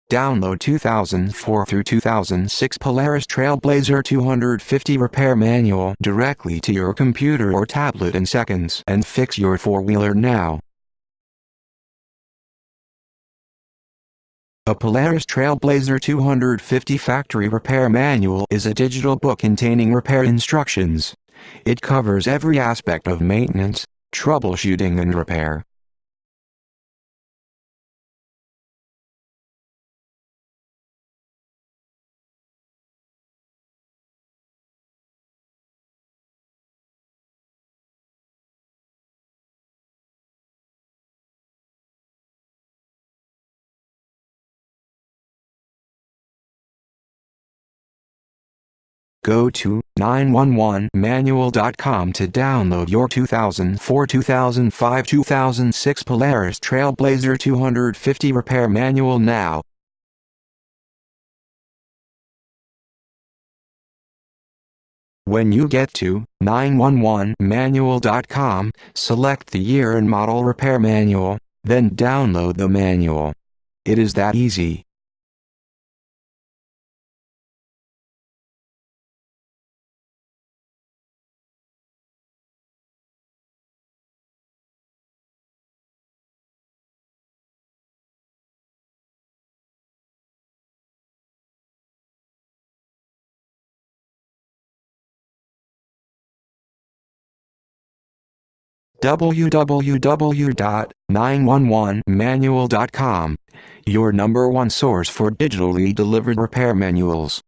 Download 2004 through 2006 Polaris Trail Blazer 250 repair manual directly to your computer or tablet in seconds and fix your four-wheeler now. A Polaris Trail Blazer 250 factory repair manual is a digital book containing repair instructions. It covers every aspect of maintenance, troubleshooting and repair. Go to 911manual.com to download your 2004, 2005, 2006 Polaris Trail Blazer 250 repair manual now. When you get to 911manual.com, select the year and model repair manual, then download the manual. It is that easy. www.911manual.com, your #1 source for digitally delivered repair manuals.